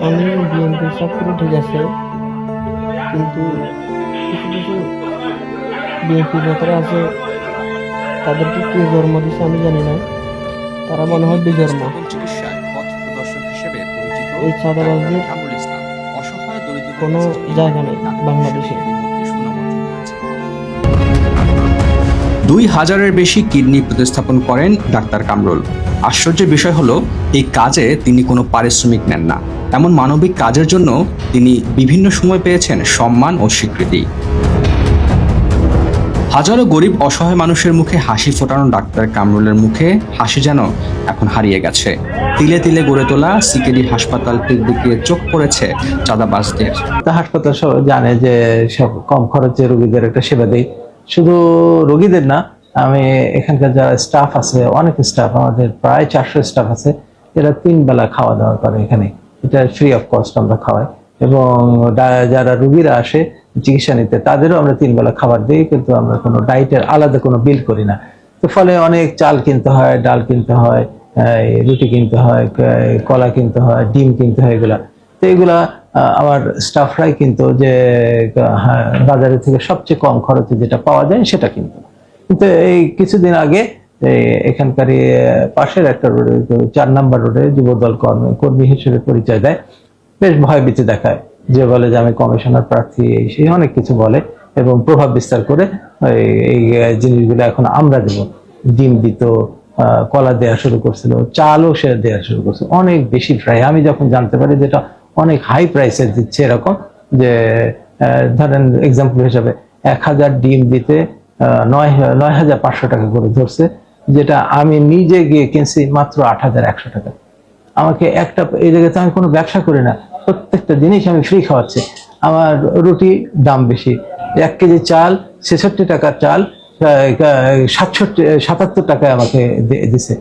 আমি বিএনপির চাকরি ঠিক আছে, কিন্তু কিছু কিছু বিএনপি নেতারা আছে, তাদেরকে কে জন্ম দিছে আমি জানি না। তারা মনে হয় বিজন্ম। স্থাপন চিকিৎসায় পথ প্রদর্শক হিসেবে পরিচিত এই ডাক্তার চাঁদাবাজদের কামরুল ইসলাম অসহায় দরিদ্রদের কোনো কাছে তিনি জায়গা নেই ডাক্তার হিসেবে বাংলাদেশে। ইতিমধ্যে সুনাম অর্জন করেছেন। 2000-এর বেশি কিডনি প্রতিস্থাপন করেন ডাক্তার কামরুল। আশ্চর্যের বিষয় হলো, এই কাজে তিনি কোনো পারিশ্রমিক নেন না। এমন মানবিক কাজের জন্য তিনি বিভিন্ন সময় পেয়েছেন সম্মান ও স্বীকৃতি। হাজারো গরিব অসহায় মানুষের মুখে হাসি ফোটানো ডাক্তার কামরুলের মুখে হাসি যেন এখন হারিয়ে গেছে। তিলে তিলে গড়ে তোলা সিকেডি হাসপাতালটির দিকে চোখ পড়েছে চাঁদাবাজদের। হাসপাতাল সব জানে যে সব কম খরচে রোগীদের একটা সেবা দেয়। শুধু রোগীদের না, আমি এখানকার যারা স্টাফ আছে, অনেক স্টাফ, আমাদের প্রায় 400 স্টাফ আছে, এরা 3 বেলা খাওয়া দাওয়া করে এখানে। এটা ফ্রি অফ কস্ট আমরা খাওয়াই। এবং যারা রোগীরা আসে চিকিৎসা নিতে, তাদেরও আমরা 3 বেলা খাবার দিই, কিন্তু আমরা কোনো ডায়েটের আলাদা কোনো বিল করি না। তো ফলে অনেক চাল কিনতে হয়, ডাল কিনতে হয়, রুটি কিনতে হয়, কলা কিনতে হয়, ডিম কিনতে হয়, এগুলা। তো এগুলা আমার স্টাফরাই কিন্তু যে বাজারের থেকে সবচেয়ে কম খরচে যেটা পাওয়া যায় সেটা কিন্তু এই কিছুদিন আগে এখানকার পাশের একটা রোডে, 4 নম্বর রোডে যুবদল কর্মী হিসেবে পরিচয় দেয়, বেশ ভয়ভীতি দেখায়, যে বলে যে আমি কমিশনার প্রার্থী, সেই অনেক কিছু বলে এবং প্রভাব বিস্তার করে এই জিনিসগুলো এখন আমরা দেব। ডিম দিত, কলা দেওয়া শুরু করছিল, চালও সে দেওয়া শুরু করছে অনেক বেশি প্রায়। আমি যখন জানতে পারি যেটা অনেক হাই প্রাইসে দিচ্ছে, এরকম যে ধরেন এক্সাম্পল হিসাবে 1000 ডিম দিতে 9,500 টাকা করে ধরছে, যেটা আমি নিজে গিয়ে কিনছি মাত্র 8,100 টাকা। আমাকে একটা, এই জায়গাতে আমি কোনো ব্যবসা করি না, প্রত্যেকটা জিনিস আমি ফ্রি খাওয়াচ্ছি। আমার রুটি দাম বেশি, 1 কেজি চাল 66 টাকার চাল 77 টাকায় আমাকে দিছে,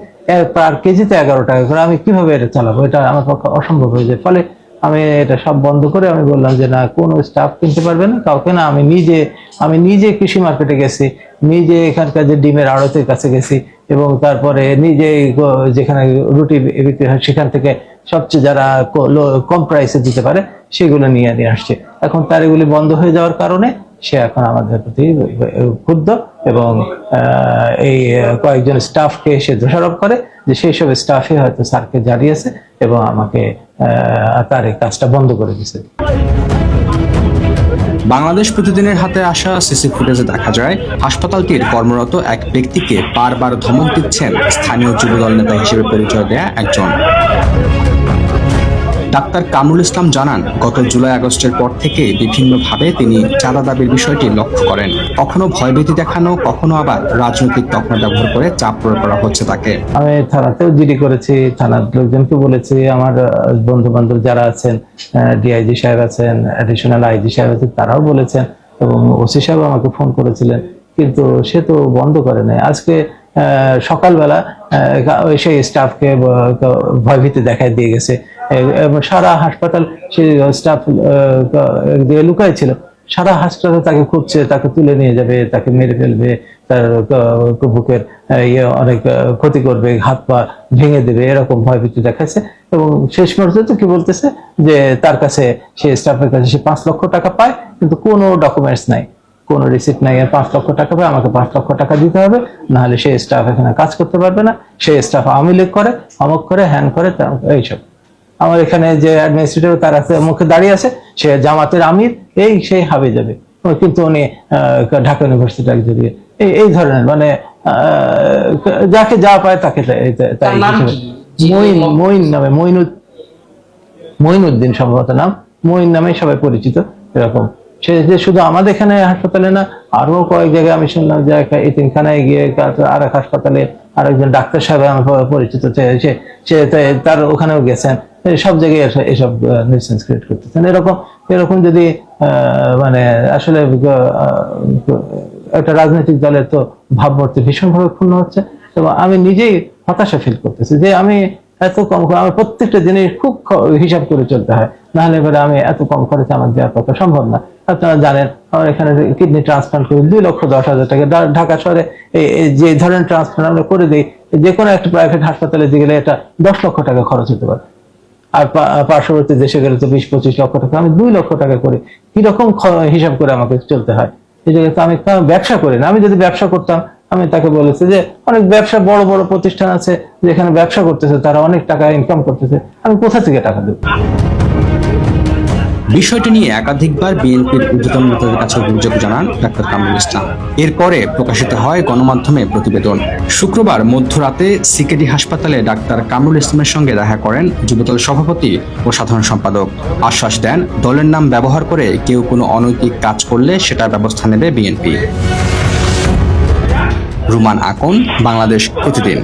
পার কেজিতে 11 টাকা করে। আমি কিভাবে এটা চালাবো? এটা আমার পক্ষে অসম্ভব হয়ে যায়। ফলে আমি এটা সব বন্ধ করে আমি বললাম যে না, কোনো স্টাফ কিনতে পারবে না, কাউকে না। আমি নিজে কৃষি মার্কেটে গেছি, নিজে এখানকার যে ডিমের আড়তের কাছে গেছি, এবং তারপরে নিজে যেখানে রুটি বিক্রি হয় সেখান থেকে সবচেয়ে যারা কম প্রাইসে দিতে পারে সেগুলো নিয়ে আসছে। এখন তার এগুলি বন্ধ হয়ে যাওয়ার কারণে সে এখন আমাদের প্রতি ক্ষুব্ধ, এবং এই কয়েকজন স্টাফকে সে দোষারোপ করে যে সেই সব স্টাফে হয়তো স্যারকে জানিয়েছে এবং আমাকে তার এই কাজটা বন্ধ করে দিয়েছে। বাংলাদেশ প্রতিদিনের হাতে আসা সিসি ফুটেজে দেখা যায়, হাসপাতালটির কর্মরত এক ব্যক্তিকে বারবার ধমক দিচ্ছেন স্থানীয় যুবদল নেতা হিসেবে পরিচয় দেয়া একজন। ডাক্তার কামরুল ইসলাম জানান, গত জুলাই-আগস্টের পর থেকে বিভিন্নভাবে তিনি চাঁদা দাবির বিষয়টি লক্ষ্য করেন। কখনো ভয়ভীতি দেখানো, কখনো আবার রাজনৈতিক তকমা ব্যবহার করে চাপ প্রয়োগ করা হচ্ছে তাকে। আমি থানাতেও জিডি করেছি, থানার লোকজনকে বলেছি, আমার বন্ধু বান্ধব যারা আছেন, ডিআইজি সাহেব আছেন, অ্যাডিশনাল আইজি সাহেব আছেন, তারাও বলেছেন, এবং ওসি সাহেব আমাকে ফোন করেছিলেন, কিন্তু সে তো বন্ধ করে নাই। আজকে সকালবেলা সেই স্টাফকে ভয়ভীতি দেখায় দিয়ে গেছে, সারা হাসপাতাল সেই স্টাফ লুকায় ছিল, সারা হাসপাতালে তাকে খুঁজছে, তাকে তুলে নিয়ে যাবে, তাকে মেরে ফেলবে, তার বুকের অনেক ক্ষতি করবে, হাত পা ভেঙে দেবে, এরকম ভয়ভীতি দেখাচ্ছে। এবং শেষ পর্যন্ত কি বলতেছে যে তার কাছে, সে স্টাফের কাছে সে 5 লক্ষ টাকা পায়, কিন্তু কোনো ডকুমেন্টস নাই, কোনো রিসিপ্ট নাই। 5 লক্ষ টাকা পায়, আমাকে 5 লক্ষ টাকা দিতে হবে, নাহলে সে স্টাফ এখানে কাজ করতে পারবে না। সে স্টাফ আওয়ামী লীগ করে, অমক করে, হ্যান করে, এইসব। আমার এখানে যে অ্যাডমিনিস্ট্রেটর তার আছে, মুখে দাঁড়িয়ে আছে, সে জামাতের আমির, এই সেই হাবে যাবে, কিন্তু উনি ঢাকা ইউনিভার্সিটি জড়িয়ে এই ধরনের, মানে যাকে যা পায় তাকে তাই। মঈন নামে, মঈনুদ্দিন সম্ভবত নাম, মঈন নামে সবাই পরিচিত। এরকম সে যে শুধু আমাদের এখানে হাসপাতালে না, আরো কয়েক জায়গায় আমি শুনলাম যে এতিমখানায় গিয়ে আর এক হাসপাতালে আরেকজন ডাক্তার সাহেব আমার পরিচিত, সে তার ওখানেও গেছেন, সব জায়গায় এসব নিউসেন্স ক্রিয়েট করতেছেন। এরকম যদি মানে আসলে একটা রাজনৈতিক দলের তো ভাবমূর্তি ভীষণভাবে ক্ষুণ্ণ হচ্ছে, এবং আমি নিজেই হতাশা ফিল করতেছি যে আমি এত কম, আমার প্রত্যেকটা জিনিস খুব হিসাব করে চলতে হয়, নাহলে এবারে আমি এত কম খরচে আমার দেওয়ার পক্ষে সম্ভব না। আপনারা জানেন আমার এখানে কিডনি ট্রান্সপ্লান্ট করি 2,10,000 টাকা। ঢাকা শহরে যে ধরনের ট্রান্সপ্লান্ট আমরা করে দিই, যে কোনো একটা প্রাইভেট হাসপাতালে গেলে এটা 10 লক্ষ টাকা খরচ হতে পারে। আর পার্শ্ববর্তী দেশে গেলে তো 20-25 লক্ষ টাকা, আমি 2 লক্ষ টাকা করে কিরকম হিসাব করে আমাকে চলতে হয়। এই জায়গায় তো আমি ব্যবসা করি না। আমি যদি ব্যবসা করতাম, আমি তাকে বলেছি যে অনেক ব্যবসা, বড় বড় প্রতিষ্ঠান আছে যেখানে ব্যবসা করতেছে, তারা অনেক টাকা ইনকাম করতেছে, আমি কোথা থেকে টাকা দেবো? বিষয়টি নিয়ে একাধিকবার বিএনপির ঊর্ধ্বতন নেতাদের কাছে অভিযোগ জানান ডাক্তার কামরুল ইসলাম। এরপরে প্রকাশিত হয় গণমাধ্যমে প্রতিবেদন। শুক্রবার মধ্যরাতে সিকেডি হাসপাতালে ডাক্তার কামরুল ইসলামের সঙ্গে দেখা করেন যুবদল সভাপতি ও সাধারণ সম্পাদক। আশ্বাস দেন, দলের নাম ব্যবহার করে কেউ কোনো অনৈতিক কাজ করলে সেটার ব্যবস্থা নেবে বিএনপি। রুমান আকন, বাংলাদেশ প্রতিদিন।